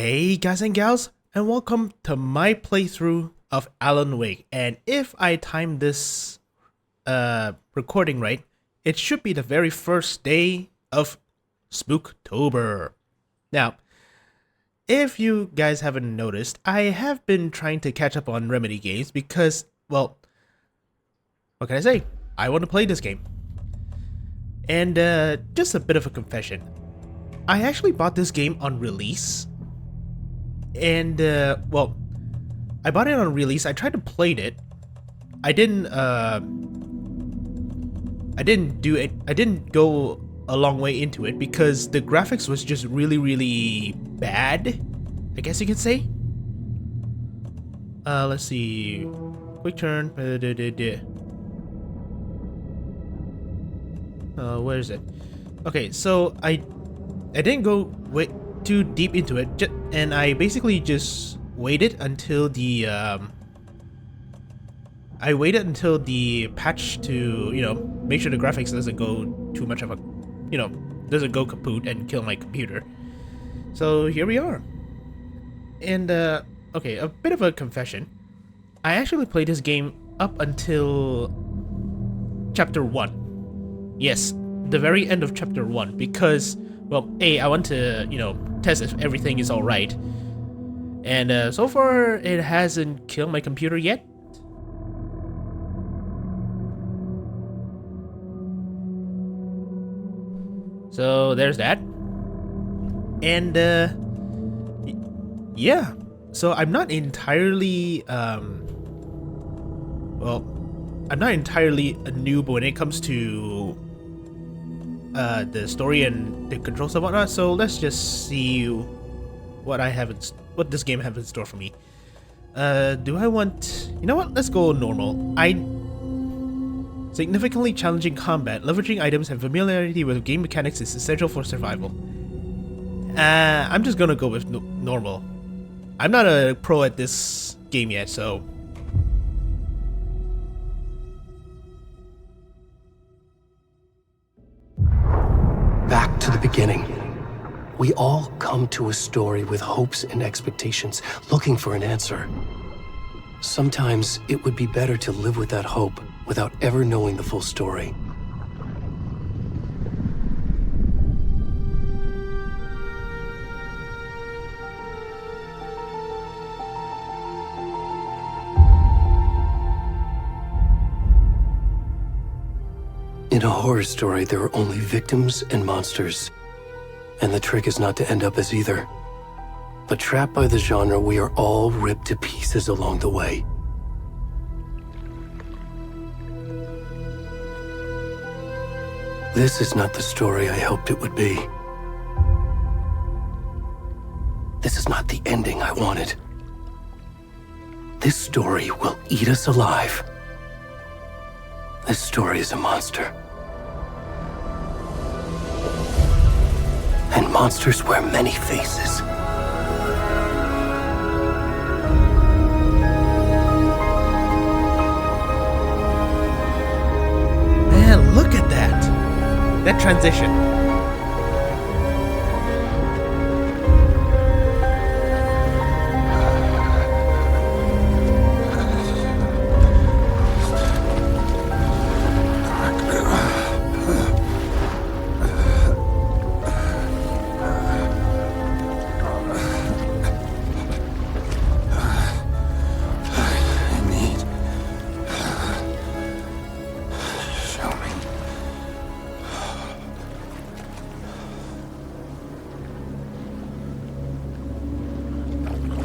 Hey guys and gals, and welcome to my playthrough of Alan Wake. And if I time this recording right, it should be the very first day of Spooktober. Now, if you guys haven't noticed, I have been trying to catch up on Remedy games because, well, what can I say? I want to play this game. And just a bit of a confession. I actually bought this game on release. And well, I bought it on release. I tried to play it. I didn't do it. I didn't go a long way into it because the graphics was just really bad, I guess you could say. Let's see. Quick turn. Where is it? Okay, so I didn't go too deep into it, and I basically just waited until the patch to, make sure the graphics doesn't go too much of a, doesn't go kaput and kill my computer. So here we are. And okay, a bit of a confession. I actually played this game up until chapter 1. Yes, the very end of chapter 1 because, well, I want to, test if everything is alright. And so far, it hasn't killed my computer yet. So there's that. And yeah. So I'm not entirely, well, I'm not entirely a noob when it comes to the story and the controls and whatnot, so let's just see what what this game have in store for me. Do I want... You know what? Let's go normal. Significantly challenging combat, leveraging items, and familiarity with game mechanics is essential for survival. I'm just gonna go with normal. I'm not a pro at this game yet, so... Back to the beginning. We all come to a story with hopes and expectations, looking for an answer. Sometimes it would be better to live with that hope without ever knowing the full story. In a horror story, there are only victims and monsters. And the trick is not to end up as either. But trapped by the genre, we are all ripped to pieces along the way. This is not the story I hoped it would be. This is not the ending I wanted. This story will eat us alive. This story is a monster. And monsters wear many faces. Man, look at that! That transition.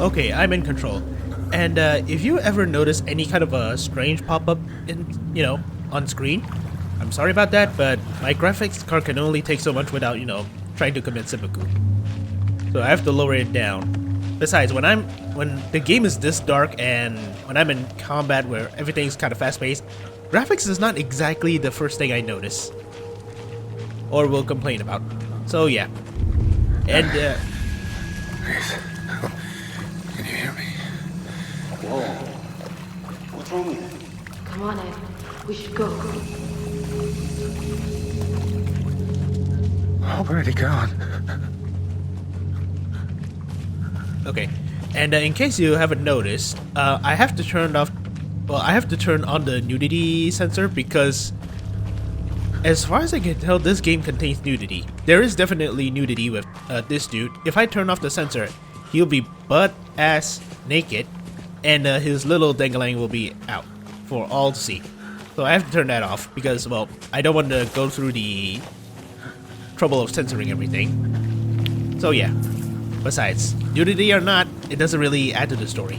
Okay, I'm in control. And if you ever notice any kind of a strange pop-up on screen, I'm sorry about that, but my graphics card can only take so much without, trying to commit seppuku. So I have to lower it down. Besides, when the game is this dark and when I'm in combat where everything's kind of fast-paced, graphics is not exactly the first thing I notice. Or will complain about. So yeah. And Please. Can you hear me? Whoa. What's wrong with you? Come on, Ed. We should go. Already gone. Okay, and in case you haven't noticed, I have to turn off. Well, I have to turn on the nudity sensor because, as far as I can tell, this game contains nudity. There is definitely nudity with this dude. If I turn off the sensor, he'll be butt-ass naked, and his little dangling will be out for all to see. So I have to turn that off because, well, I don't want to go through the trouble of censoring everything. So yeah. Besides, nudity or not, it doesn't really add to the story.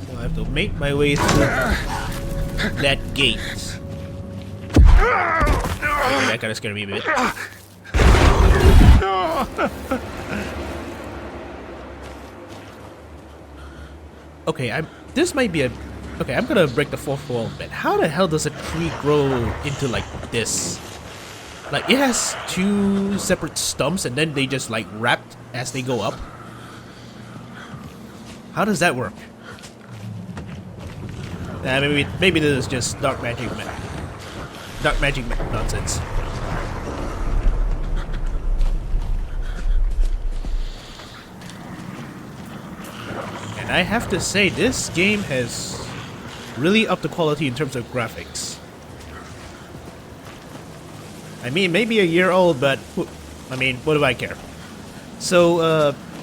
So I have to make my way through that gate. Okay, that kind of scared me a bit. Okay, this might be a... Okay, I'm gonna break the fourth wall a bit. How the hell does a tree grow into like this? Like, it has two separate stumps and then they just like wrapped as they go up. How does that work? Maybe this is just dark magic nonsense. And I have to say, this game has really upped the quality in terms of graphics. I mean, maybe a year old, but I mean, what do I care? So,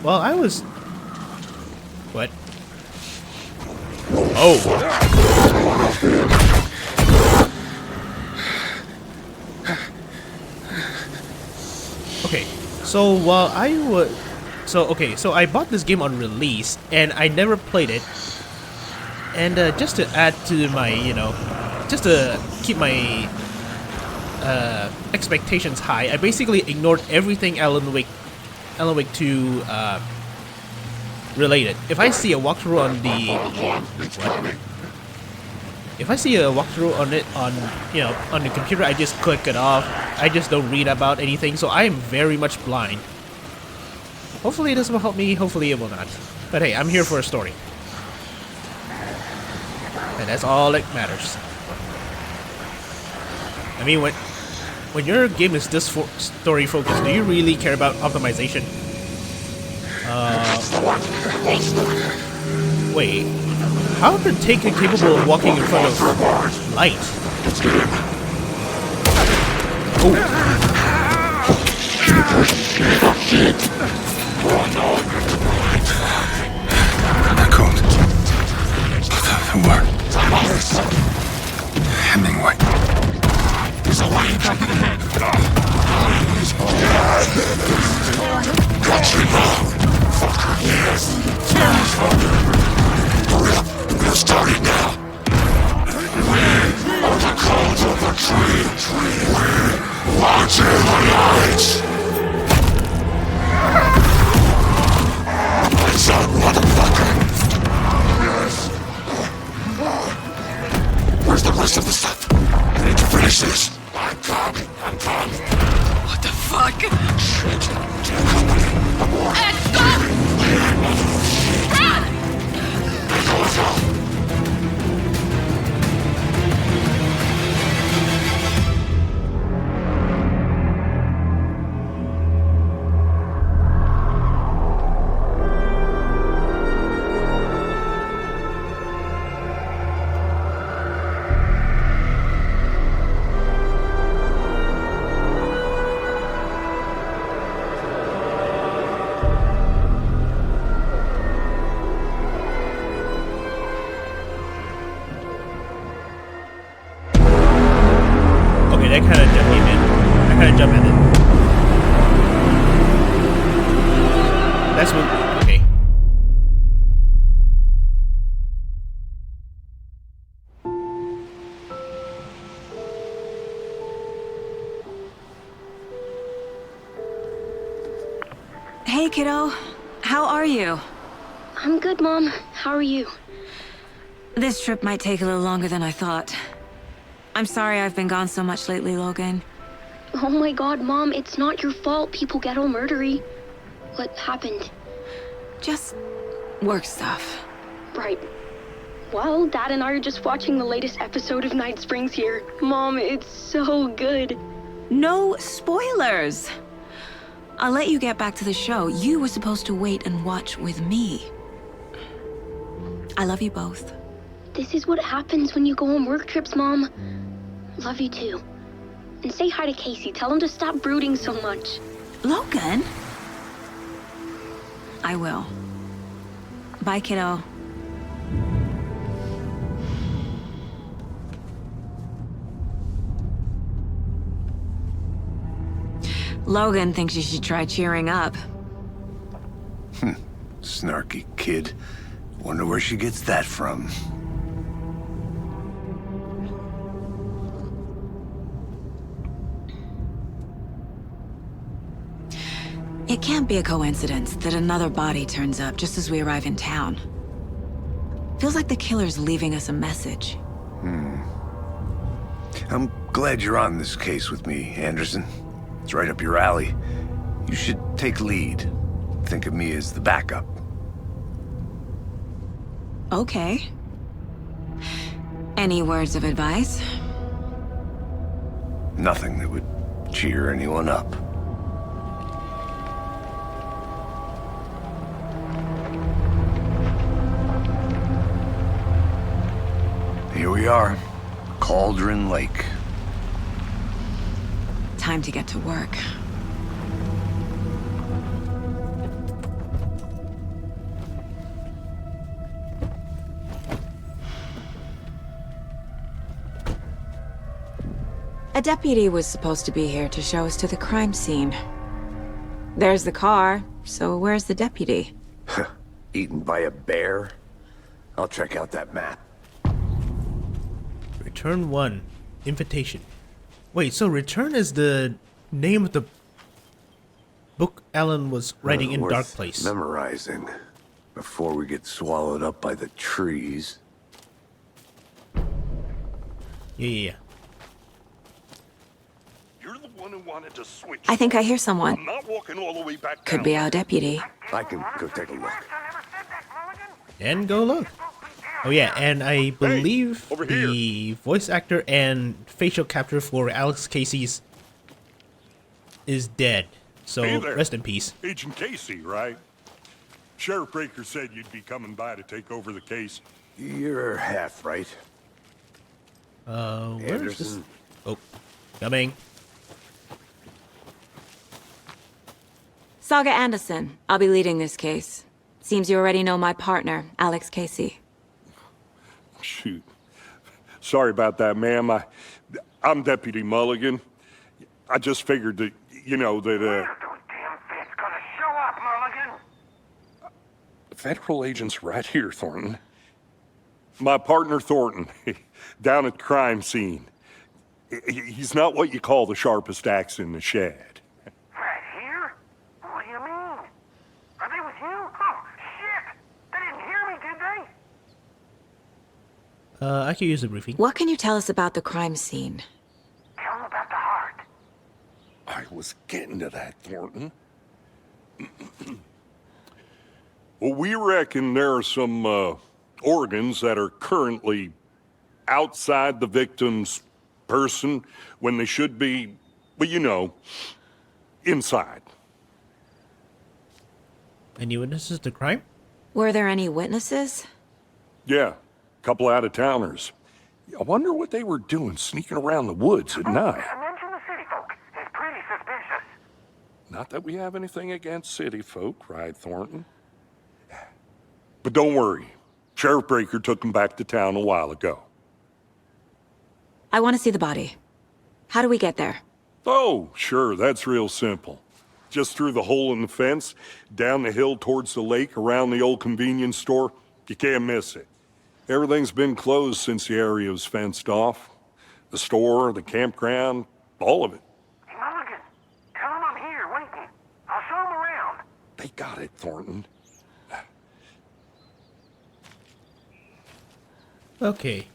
well, I was... What? Oh! Okay, so while I was... So I bought this game on release, and I never played it. And just to add to my, just to keep my expectations high, I basically ignored everything Alan Wake 2 related. If I see a walkthrough on the... What? If I see a walkthrough on it on the computer, I just click it off. I just don't read about anything, so I am very much blind. Hopefully this will help me, hopefully it will not. But hey, I'm here for a story. And that's all that matters. I mean, when your game is this story focused, do you really care about optimization? Wait, how are Taken capable of walking in front of light? Oh. The code. The word. Hemingway. There's a light back in the head. Got you now. Fucker. Yes. Hurry up. We're starting now. We are the codes of the tree. We watch in the lights. Son, motherfucker! Yes. Where's the rest of the stuff? I need to finish this. I'm coming. What the fuck? Shit. To the company. Abort. Stop! Run! Go as well. That kind of jumped me, man. I kind of jumped at it. That's what... Okay. Hey, kiddo. How are you? I'm good, Mom. How are you? This trip might take a little longer than I thought. I'm sorry I've been gone so much lately, Logan. Oh my god, Mom, it's not your fault people get all murdery. What happened? Just work stuff. Right. Well, Dad and I are just watching the latest episode of Night Springs here. Mom, it's so good. No spoilers! I'll let you get back to the show. You were supposed to wait and watch with me. I love you both. This is what happens when you go on work trips, Mom. Love you too. And say hi to Casey. Tell him to stop brooding so much. Logan? I will. Bye, kiddo. Logan thinks you should try cheering up. Snarky kid. Wonder where she gets that from. It can't be a coincidence that another body turns up just as we arrive in town. Feels like the killer's leaving us a message. I'm glad you're on this case with me, Anderson. It's right up your alley. You should take lead. Think of me as the backup. Okay. Any words of advice? Nothing that would cheer anyone up. Here we are. Cauldron Lake. Time to get to work. A deputy was supposed to be here to show us to the crime scene. There's the car, so where's the deputy? Eaten by a bear? I'll check out that map. Return 1. Invitation. Wait, so Return is the name of the book Alan was writing in Worth Dark Place. Memorizing before we get swallowed up by the trees. Yeah. You're the one who wanted to switch. I think I hear someone. I'm not walking all the way back Could down. be our deputy. I can go take a look. And go look. Oh yeah, and I believe over the voice actor and facial capture for Alex Casey's is dead. So Hey there. rest in peace. Agent Casey, right? Sheriff Breaker said you'd be coming by to take over the case. You're half right. Where's this? Anderson. Oh, coming. Saga Anderson. I'll be leading this case. Seems you already know my partner, Alex Casey. Shoot. Sorry about that, ma'am. I'm Deputy Mulligan. I just figured that, you know, that, Those damn feds gonna show up, Mulligan. federal agent's right here, Thornton. My partner, Thornton, down at the crime scene. He's not what you call the sharpest axe in the shed. Right here? What do you mean? Are they with you? Oh, shit! They didn't hear me, did they? I could use a briefing. What can you tell us about the crime scene? Tell them about the heart. I was getting to that, Thornton. Well, we reckon there are some organs that are currently outside the victim's person when they should be, well, you know, inside. Any witnesses to crime? Were there any witnesses? Yeah, couple out-of-towners. I wonder what they were doing sneaking around the woods at night. Mention the city folk. It's pretty suspicious. Not that we have anything against city folk, cried Thornton. But don't worry. Sheriff Breaker took them back to town a while ago. I want to see the body. How do we get there? Oh, sure, that's real simple. Just through the hole in the fence, down the hill towards the lake, around the old convenience store. You can't miss it. Everything's been closed since the area was fenced off. The store, the campground, all of it. Hey, Mulligan, tell them I'm here waiting. I'll show them around. They got it, Thornton. Okay.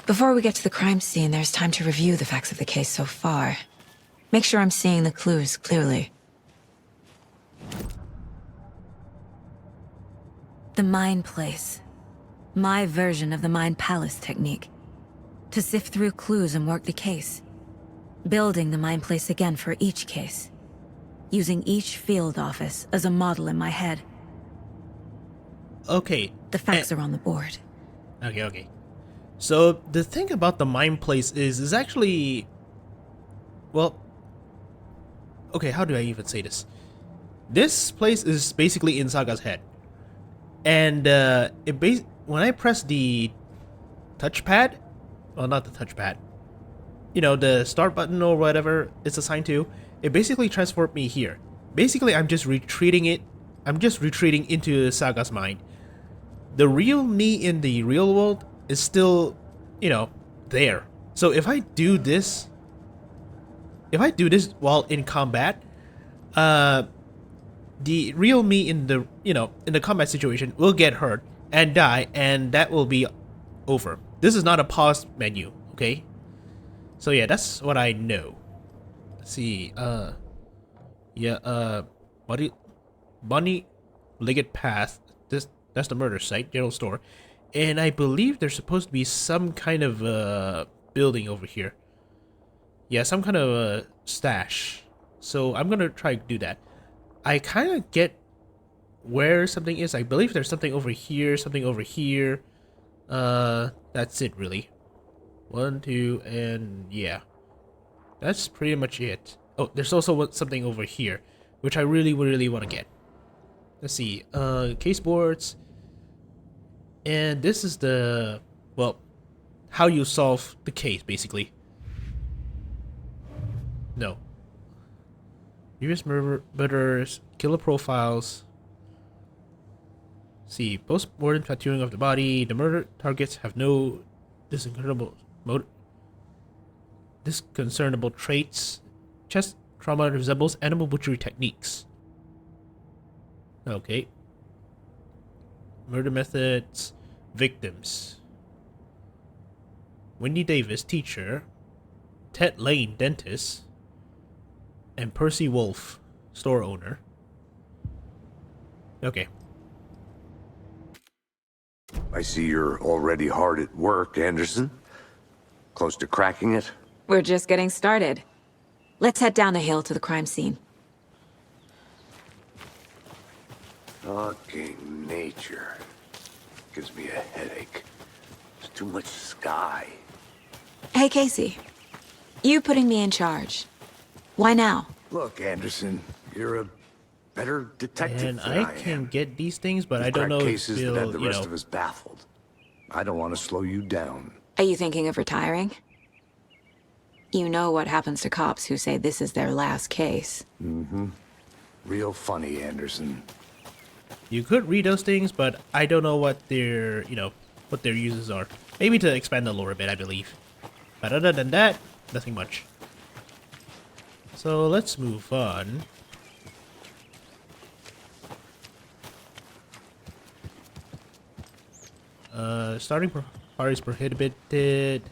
Before we get to the crime scene, there's time to review the facts of the case so far. Make sure I'm seeing the clues clearly. The Mind Place. My version of the Mind Palace technique. to sift through clues and work the case. Building the mind place again for each case. Using each field office as a model in my head. Okay. The facts are on the board. Okay. So the thing about the mind place is actually, well, okay, how do I even say this? This place is basically in Saga's head. And when I press the touchpad, well, not the touchpad, you know, the start button or whatever it's assigned to, it basically transported me here. Basically, I'm just retreating into Saga's mind. The real me in the real world is still, you know, there. So if I do this while in combat, the real me in the, you know, in the combat situation will get hurt and die, and that will be over. This is not a pause menu, okay? So yeah, that's what I know. Let's see, Bunny Liggett Path. That's the murder site, general store. And I believe there's supposed to be some kind of building over here. Yeah, some kind of stash. So I'm gonna try to do that. I kind of get where something is. I believe there's something over here, something over here. That's it really. 1, 2, and yeah. That's pretty much it. Oh, there's also something over here, which I really want to get. Let's see, case boards. And this is the, well, how you solve the case, basically. No. Previous murderers, killer profiles. See, post-mortem tattooing of the body. The murder targets have no discernible traits. Chest trauma resembles animal butchery techniques. Okay. Murder methods. Victims. Wendy Davis, teacher. Ted Lane, dentist. And Percy Wolf, store owner. Okay. I see you're already hard at work, Anderson. Close to cracking it? We're just getting started. Let's head down the hill to the crime scene. Fucking nature. Gives me a headache. There's too much sky. Hey, Casey. You putting me in charge. Why now? Look, Anderson, you're a better detective And than I I can am. get these things, but You've I don't know cracked if cases that they'll, have the you rest know. of us baffled. I don't want to slow you down. Are you thinking of retiring? You know what happens to cops who say this is their last case. Mm-hmm. Real funny, Anderson. You could read those things, but I don't know what their, you know, what their uses are. Maybe to expand the lore a bit, I believe. But other than that, nothing much. So let's move on. Starting parties prohibited.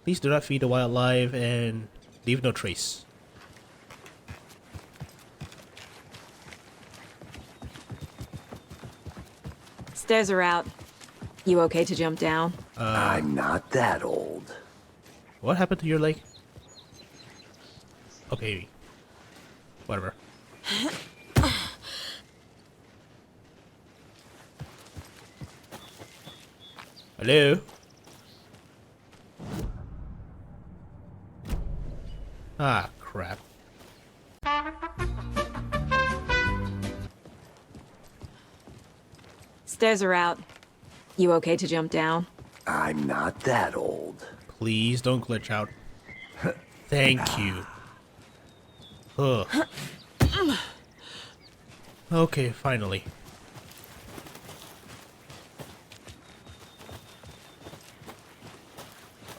Please do not feed the wildlife and leave no trace. Stairs are out. You okay to jump down? I'm not that old. What happened to your leg? Okay. Whatever. Hello? Ah, crap. Stairs are out. You okay to jump down? I'm not that old. Please don't glitch out. Thank you. Ugh. Okay, finally.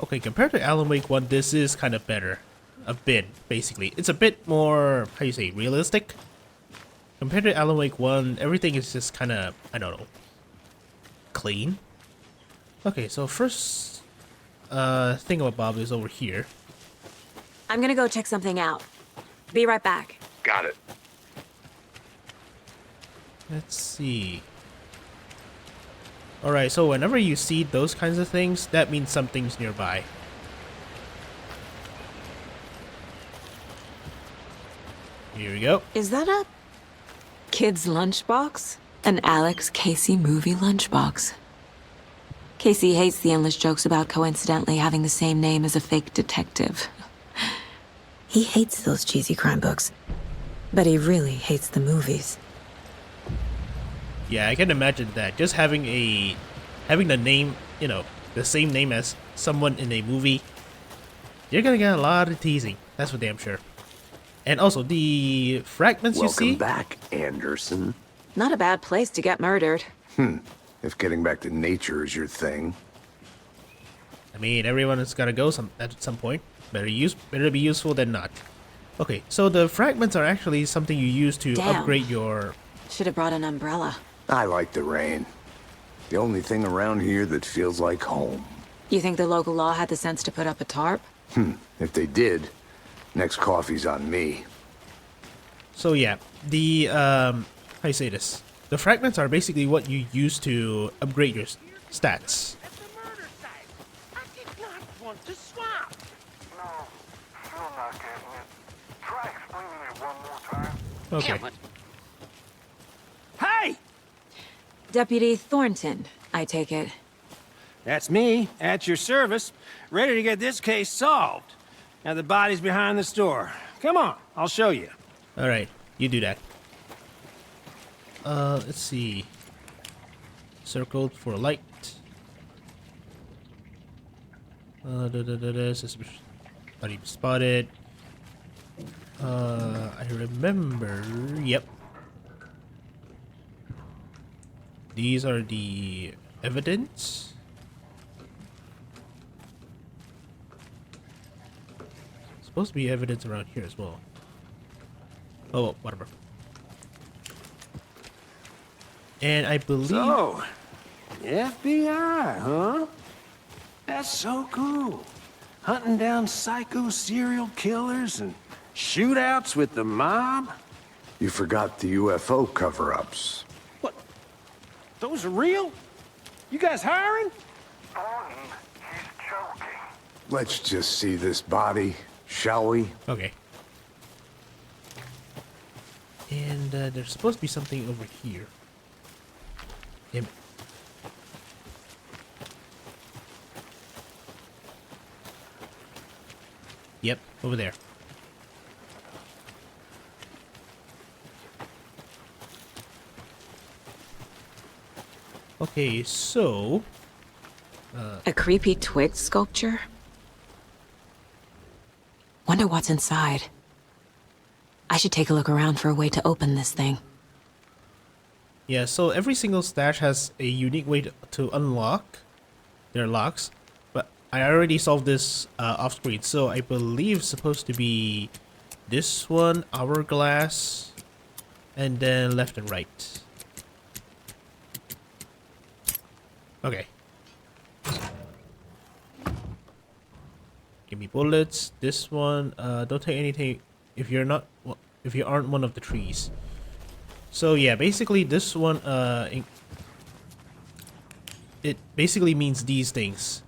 Okay, compared to Alan Wake 1, this is kind of better. A bit, basically. It's a bit more, how you say, realistic? Compared to Alan Wake 1, everything is just kind of, I don't know, clean. Okay, so first thingamabob is over here. I'm gonna go check something out. Be right back. Got it. Let's see. Alright, so whenever you see those kinds of things, that means something's nearby. Here we go. Is that a kid's lunchbox? An Alex Casey movie lunchbox. Casey hates the endless jokes about coincidentally having the same name as a fake detective. He hates those cheesy crime books, but he really hates the movies. Yeah, I can imagine that. Just having the name, you know, the same name as someone in a movie, you're gonna get a lot of teasing. That's for damn sure. And also, the fragments you see... Welcome back, Anderson. Not a bad place to get murdered. If getting back to nature is your thing. I mean, everyone has gotta go at some point. Better be useful than not. Okay, so the fragments are actually something you use to Damn. upgrade your... Should have brought an umbrella. I like the rain. The only thing around here that feels like home. You think the local law had the sense to put up a tarp? If they did, next coffee's on me. So yeah, the how you say this? The fragments are basically what you use to upgrade your stats. At the murder site. I did not want to swap. No, still not getting it. Try explaining it one more time. Okay. Hey! Deputy Thornton, I take it. That's me, at your service, ready to get this case solved. Now the body's behind the store. Come on, I'll show you. All right, you do that. Let's see. Circled for light. Suspicious body spotted. I remember. Yep. These are the evidence. Supposed to be evidence around here as well. Oh, well, whatever. And I believe... So, FBI, huh? That's so cool. Hunting down psycho serial killers and shootouts with the mob? You forgot the UFO cover-ups. What? Those are real? You guys hiring? Thornton, he's joking. Let's just see this body, shall we? Okay. And there's supposed to be something over here. Damn it. Yep, over there. Okay, so... A creepy twig sculpture? Wonder what's inside. I should take a look around for a way to open this thing. Yeah, so every single stash has a unique way to unlock their locks. But I already solved this off screen, so I believe it's supposed to be this one, hourglass, and then left and right. Okay. Give me bullets. This one, don't take anything if you're not, if you aren't one of the trees. So yeah, basically this one, it basically means these things.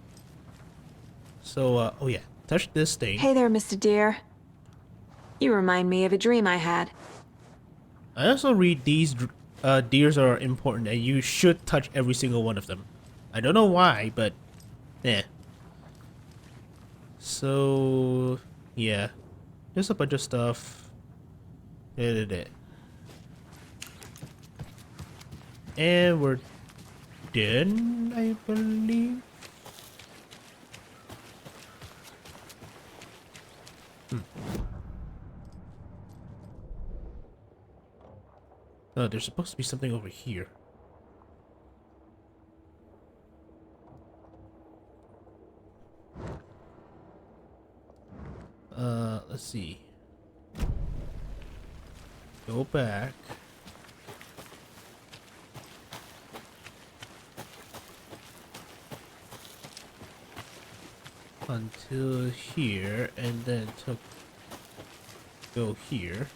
So, oh yeah, touch this thing. Hey there, Mr. Deer. You remind me of a dream I had. I also read these deers are important and you should touch every single one of them. I don't know why, but yeah. So yeah, there's a bunch of stuff. And we're done, I believe. Oh, there's supposed to be something over here. Let's see. Go back. Until here, and then go here.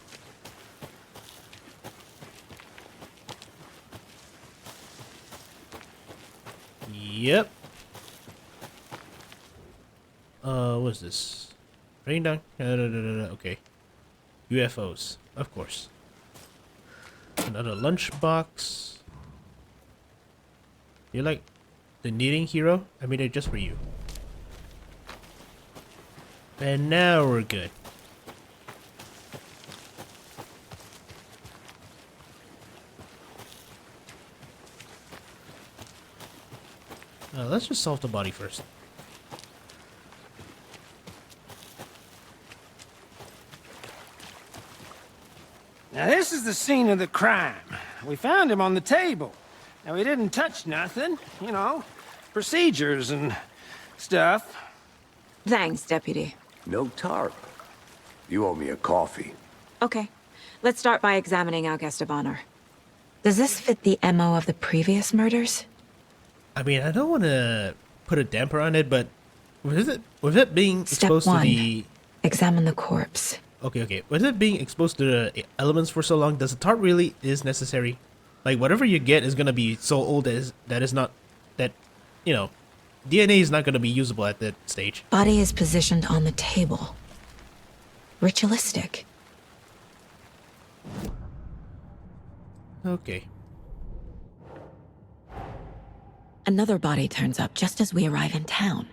Yep. What's this? Rain down? Okay. UFOs, of course. Another lunchbox. You're like the knitting hero? I made it just for you. And now we're good. Let's just solve the body first. Now, this is the scene of the crime. We found him on the table. Now, he didn't touch nothing, you know, procedures and stuff. Thanks, Deputy. No tarp. You owe me a coffee. Okay, let's start by examining our guest of honor. Does this fit the MO of the previous murders? I mean, I don't want to put a damper on it, but with it being Step exposed one. to the... Examine the corpse. Okay. With it being exposed to the elements for so long, does the tarp really is necessary? Like, whatever you get is going to be so old that is not... That, you know, DNA is not going to be usable at that stage. Body is positioned on the table. Ritualistic. Okay. Another body turns up just as we arrive in town.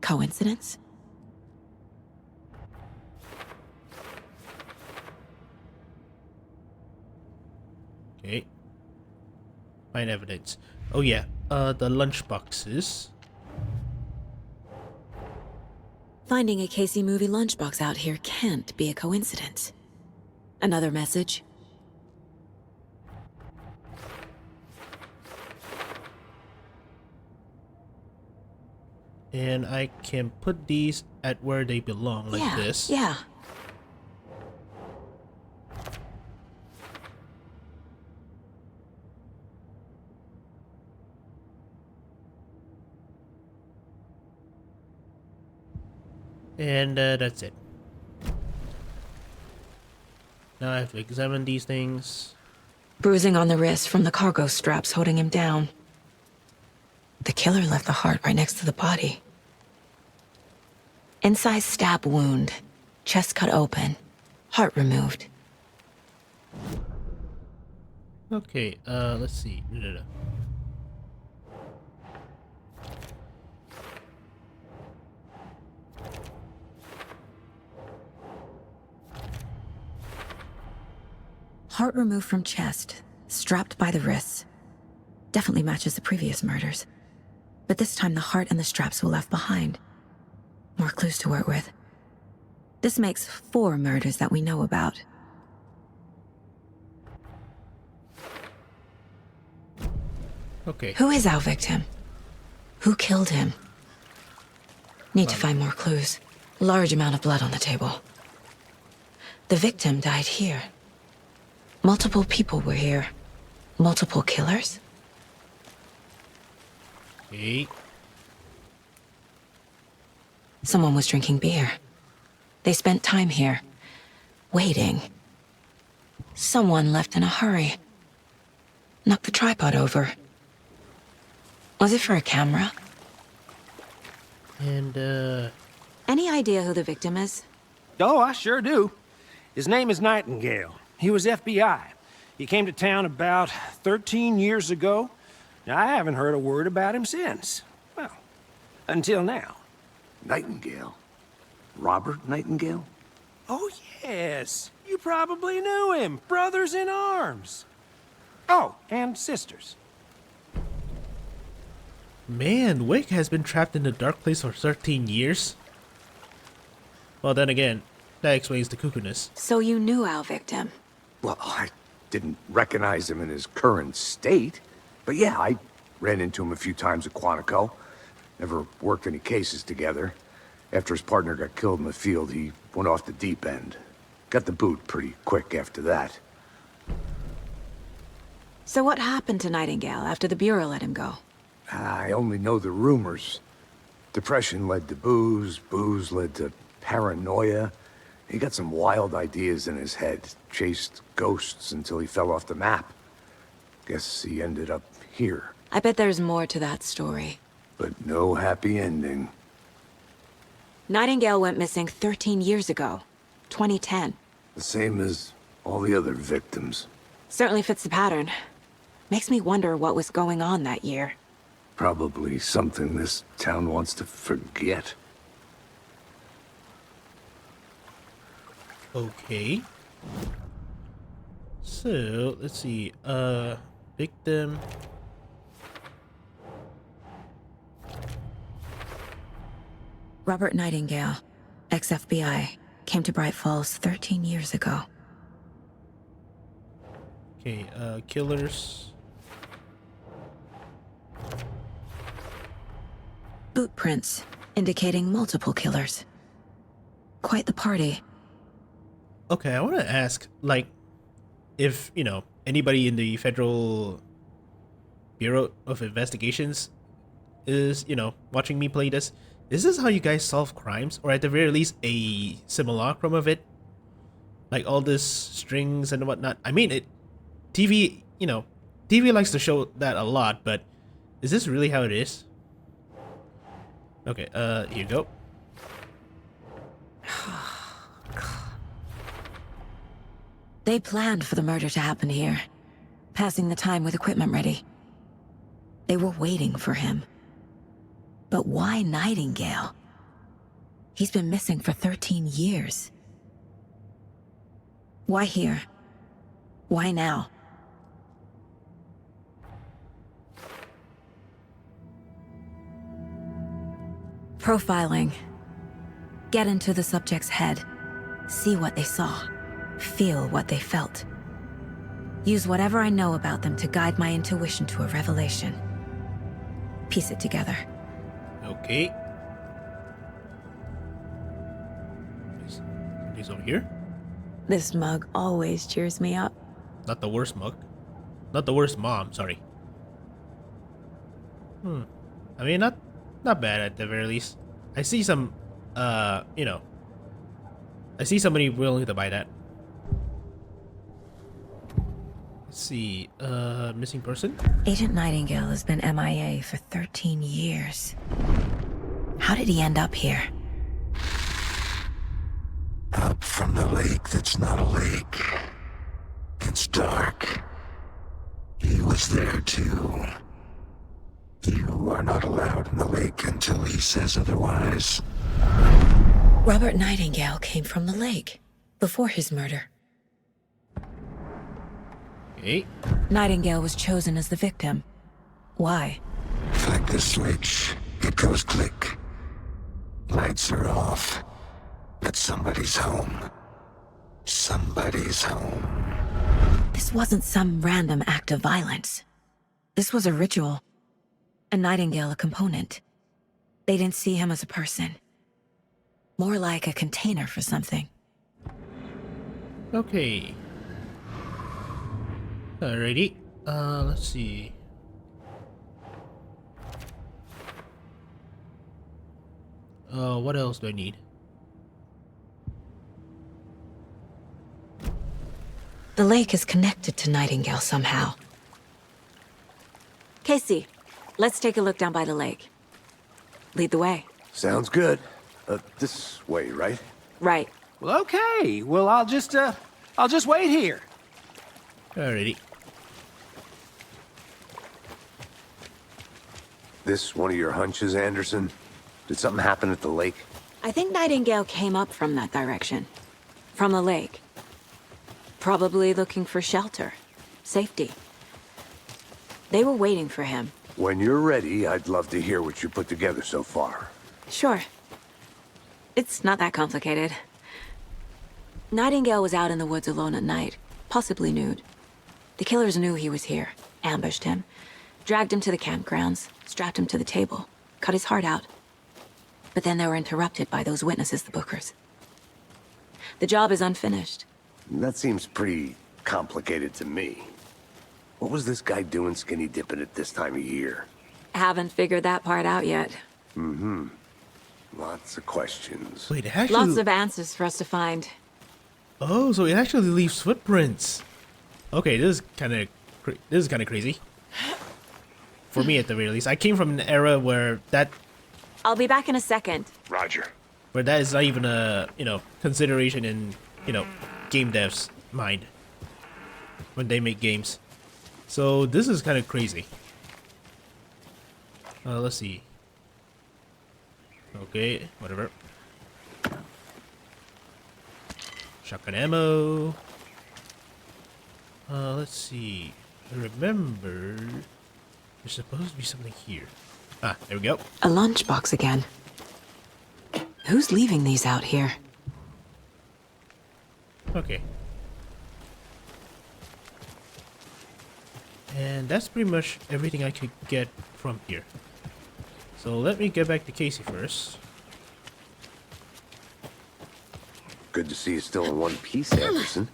Coincidence? Okay. Find evidence. Oh yeah, the lunch boxes. Finding a Casey movie lunchbox out here can't be a coincidence. Another message? And I can put these at where they belong, like this. Yeah. And that's it. Now I have to examine these things. Bruising on the wrist from the cargo straps holding him down. The killer left the heart right next to the body. Inside stab wound. Chest cut open. Heart removed. Okay, let's see. Heart removed from chest. Strapped by the wrists. Definitely matches the previous murders. But this time the heart and the straps were left behind. More clues to work with. This makes 4 murders that we know about. Okay. Who is our victim? Who killed him? Need to find more clues. Large amount of blood on the table. The victim died here. Multiple people were here. Multiple killers? Okay. Someone was drinking beer. They spent time here. Waiting. Someone left in a hurry. Knocked the tripod over. Was it for a camera? And, Any idea who the victim is? Oh, I sure do. His name is Nightingale. He was FBI. He came to town about 13 years ago. Now, I haven't heard a word about him since. Well, until now. Nightingale? Robert Nightingale? Oh, yes. You probably knew him. Brothers in arms. Oh, and sisters. man, Wick has been trapped in the dark place for 13 years. Well, then again, that explains the cuckoo-ness. So you knew our victim? Well, I didn't recognize him in his current state. But yeah, I ran into him a few times at Quantico. Never worked any cases together. After his partner got killed in the field, he went off the deep end. Got the boot pretty quick after that. So what happened to Nightingale after the Bureau let him go? I only know the rumors. Depression led to booze, booze led to paranoia. He got some wild ideas in his head, chased ghosts until he fell off the map. Guess he ended up here. I bet there's more to that story. But no happy ending. Nightingale went missing 13 years ago. 2010. The same as all the other victims. Certainly fits the pattern. Makes me wonder what was going on that year. Probably something this town wants to forget. Okay. So, let's see. Victim. Robert Nightingale, ex-FBI, came to Bright Falls 13 years ago. Okay, killers. Boot prints, indicating multiple killers. Quite the party. Okay, I want to ask, like, if, you know, anybody in the Federal Bureau of Investigations is, you know, watching me play this, is this how you guys solve crimes? Or at the very least, a simulacrum of it? Like all this strings and whatnot. I mean, TV, you know, TV likes to show that a lot, but is this really how it is? Okay, here you go. They planned for the murder to happen here, passing the time with equipment ready. They were waiting for him. But why Nightingale? He's been missing for 13 years. Why here? Why now? Profiling. Get into the subject's head. See what they saw. Feel what they felt. Use whatever I know about them to guide my intuition to a revelation. Piece it together. Okay. He's over here. This mug always cheers me up. Not the worst mug. Not the worst mom, sorry. I mean, not bad at the very least. I see some, you know. I see somebody willing to buy that. Let's see, missing person? Agent Nightingale has been MIA for 13 years. How did he end up here? Up from the lake that's not a lake. It's dark. He was there too. You are not allowed in the lake until he says otherwise. Robert Nightingale came from the lake, before his murder. Okay. Nightingale was chosen as the victim. Why? Flick the switch. It goes click. Lights are off. But somebody's home. Somebody's home. This wasn't some random act of violence. This was a ritual. And Nightingale a component. They didn't see him as a person. More like a container for something. Okay. Alrighty. Let's see. What else do I need? The lake is connected to Nightingale somehow. Casey, let's take a look down by the lake. Lead the way. Sounds good. This way, right? Right. Well, okay. Well, I'll just wait here. Alrighty. This one of your hunches, Anderson? Did something happen at the lake? I think Nightingale came up from that direction. From the lake. Probably looking for shelter. Safety. They were waiting for him. When you're ready, I'd love to hear what you put together so far. Sure. It's not that complicated. Nightingale was out in the woods alone at night, possibly nude. The killers knew he was here, ambushed him, dragged him to the campgrounds, strapped him to the table, cut his heart out. But then they were interrupted by those witnesses, the Bookers. The job is unfinished. That seems pretty complicated to me. What was this guy doing skinny dipping at this time of year? Haven't figured that part out yet. Mm-hmm. Lots of questions. Wait, it actually... Lots of answers for us to find. Oh, so it actually leaves footprints. Okay, this is kind of crazy. for me at the very least. I came from an era where I'll be back in a second. Roger. that is not even a consideration in game devs' mind when they make games. So this is kind of crazy. Let's see. Okay, whatever. Shotgun ammo. Let's see. I remember there's supposed to be something here. Ah, there we go. A lunchbox again. Who's leaving these out here? Okay. And that's pretty much everything I could get from here. So let me get back to Casey first. Good to see you still in one piece, Anderson.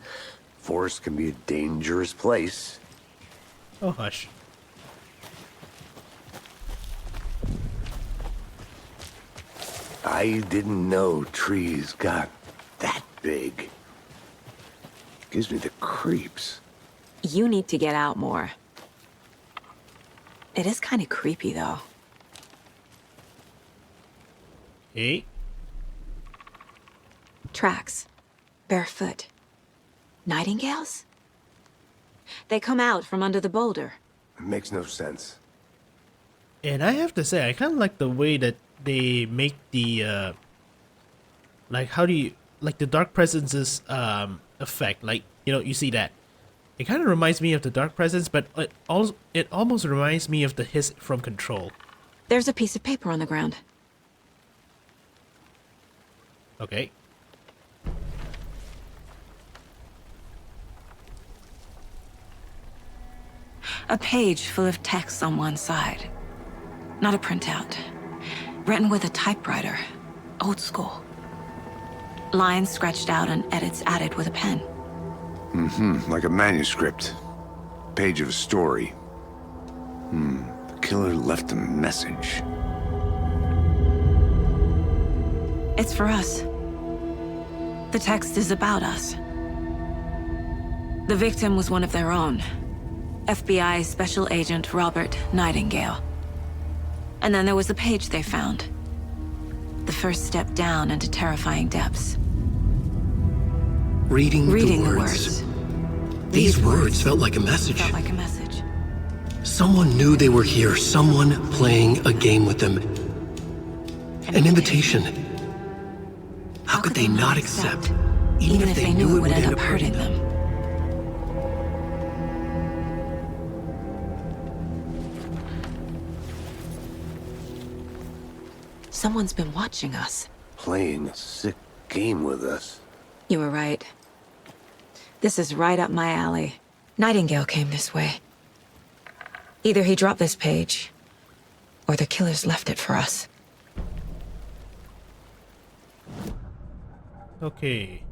Forest can be a dangerous place. Oh, hush. I didn't know trees got that big. Gives me the creeps. You need to get out more. It is kind of creepy, though. Hey. Tracks. Barefoot. Nightingales? They come out from under the boulder. It makes no sense. And I have to say, I kind of like the way that they make the, like, how do you, like, the Dark Presence's, effect. Like, you see that. It kind of reminds me of the Dark Presence, but it almost reminds me of the hiss from Control. There's a piece of paper on the ground. Okay. A page full of text on one side. Not a printout. Written with a typewriter. Old school. Lines scratched out and edits added with a pen. Like a manuscript. Page of a story. The killer left a message. It's for us. The text is about us. The victim was one of their own. FBI Special Agent Robert Nightingale. And then there was the page they found. The first step down into terrifying depths. Reading the words. words. These words felt like a message. Felt like a message. Someone knew they were here. Someone playing a game with them. An invitation. How could they not accept? Even if they knew it would end up hurting them. Someone's been watching us. Playing a sick game with us. You were right. This is right up my alley. Nightingale came this way. Either he dropped this page, or the killers left it for us. Okay.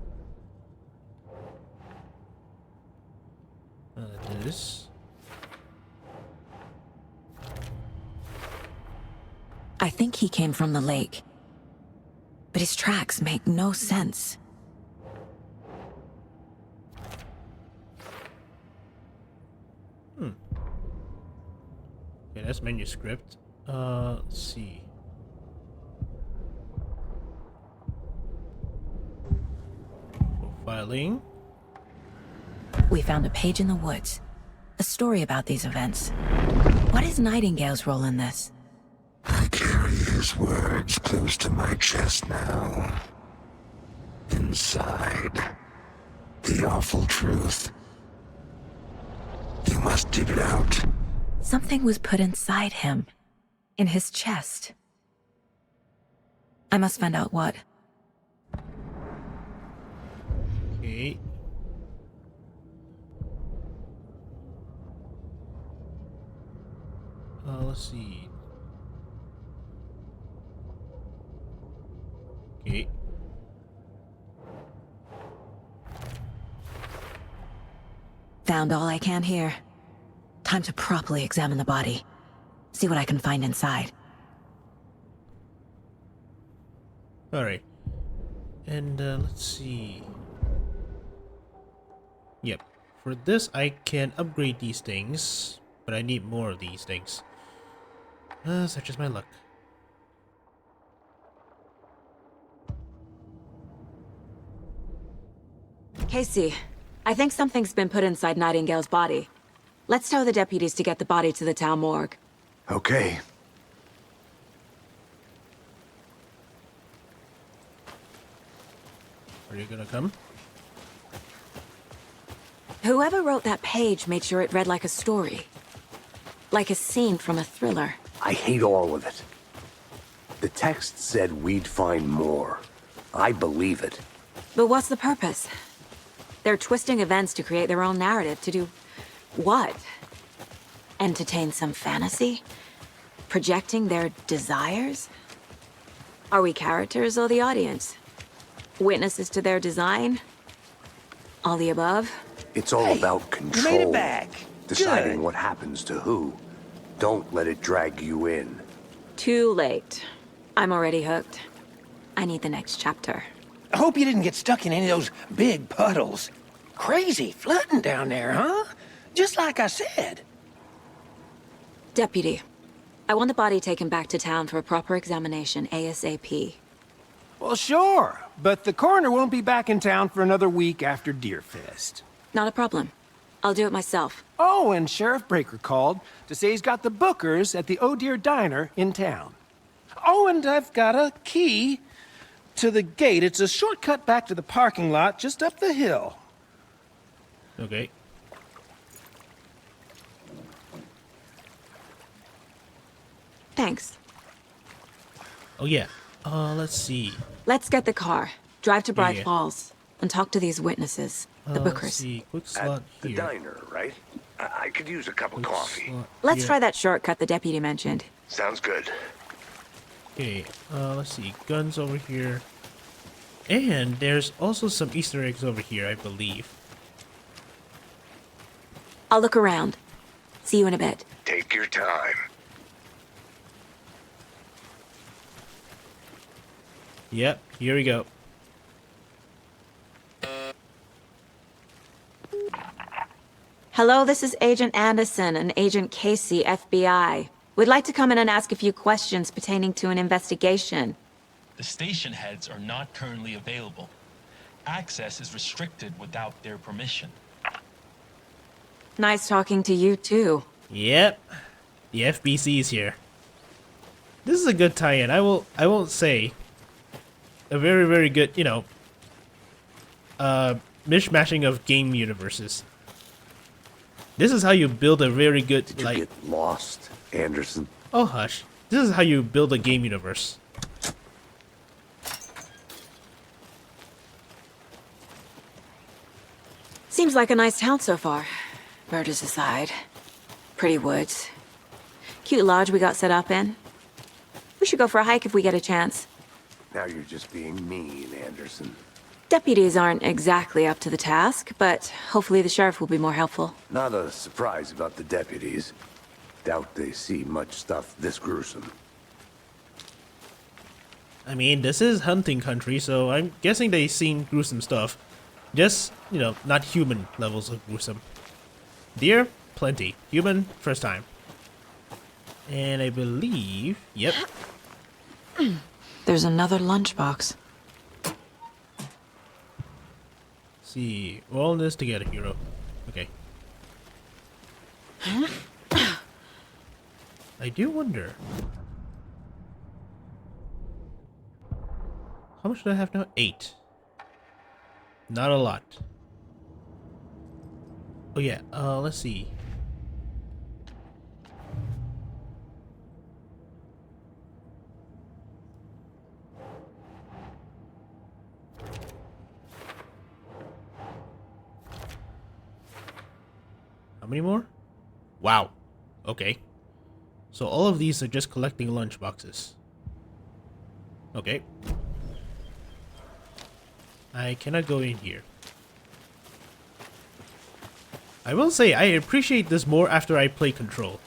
This. I think he came from the lake. But his tracks make no sense. Okay, that's manuscript. Let's see. Profiling. We found a page in the woods. A story about these events. What is Nightingale's role in this? I carry his words close to my chest now. Inside, the awful truth. You must dig it out. Something was put inside him. In his chest. I must find out what. Okay. Let's see. Okay. Found all I can here. Time to properly examine the body. See what I can find inside. Alright. And let's see. Yep. For this, I can upgrade these things, but I need more of these things. Such is my luck. Casey, I think something's been put inside Nightingale's body. Let's tell the deputies to get the body to the town morgue. Okay. Are you gonna come? Whoever wrote that page made sure it read like a story. Like a scene from a thriller. I hate all of it. The text said we'd find more. I believe it. But what's the purpose? They're twisting events to create their own narrative to do... what? Entertain some fantasy? Projecting their desires? Are we characters or the audience? Witnesses to their design? All the above? It's all about control. You made it back. Deciding Good. what happens to who. Don't let it drag you in. Too late. I'm already hooked. I need the next chapter. I hope you didn't get stuck in any of those big puddles. Crazy flooding down there, huh? Just like I said. Deputy, I want the body taken back to town for a proper examination ASAP. Well, sure. But the coroner won't be back in town for another week after Deerfest. Not a problem. I'll do it myself. Oh, and Sheriff Breaker called to say he's got the bookers at the Oh Dear Diner in town. Oh, and I've got a key to the gate. It's a shortcut back to the parking lot just up the hill. Okay. Thanks. Oh yeah. Let's see. Let's get the car, drive to Bright Yeah. Falls, and talk to these witnesses, the Let's bookers. see. Quick slot At the here. diner, right? I could use a cup of Quick coffee. slot Let's here. try that shortcut the deputy mentioned. Sounds good. Okay. Let's see. Guns over here. And there's also some Easter eggs over here, I believe. I'll look around. See you in a bit. Take your time. Yep. Here we go. Hello, this is Agent Anderson and Agent Casey, FBI. We'd like to come in and ask a few questions pertaining to an investigation. The station heads are not currently available. Access is restricted without their permission. Nice talking to you, too. Yep. The FBC is here. This is a good tie-in. I won't say. A very, very good, you know, mishmashing of game universes. This is how you build a very good, Did you like... get lost, Anderson? Oh, hush. This is how you build a game universe. Seems like a nice town so far. Murders aside. Pretty woods. Cute lodge we got set up in. We should go for a hike if we get a chance. Now you're just being mean, Anderson. Deputies aren't exactly up to the task, but hopefully the sheriff will be more helpful. Not a surprise about the deputies. Doubt they see much stuff this gruesome. I mean, this is hunting country, so I'm guessing they've seen gruesome stuff. Just, you know, not human levels of gruesome. Deer, plenty. Human, first time. And I believe... Yep. There's another lunchbox. See, we're all in this together, hero. Okay. I do wonder. How much do I have now? 8. Not a lot. Oh yeah, let's see. How many more? Wow. Okay. So all of these are just collecting lunch boxes. Okay. I cannot go in here. I will say I appreciate this more after I play Control.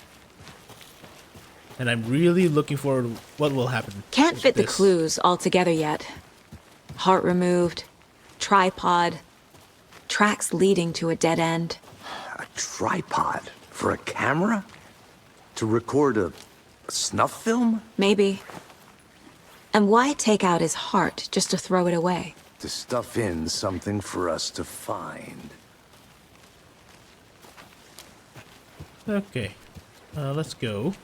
And I'm really looking forward to what will happen. Can't with fit the this. clues all together yet. Heart removed, tripod, tracks leading to a dead end. A tripod for a camera? To record a A snuff film? Maybe. And why take out his heart just to throw it away? To stuff in something for us to find. Okay. Let's go.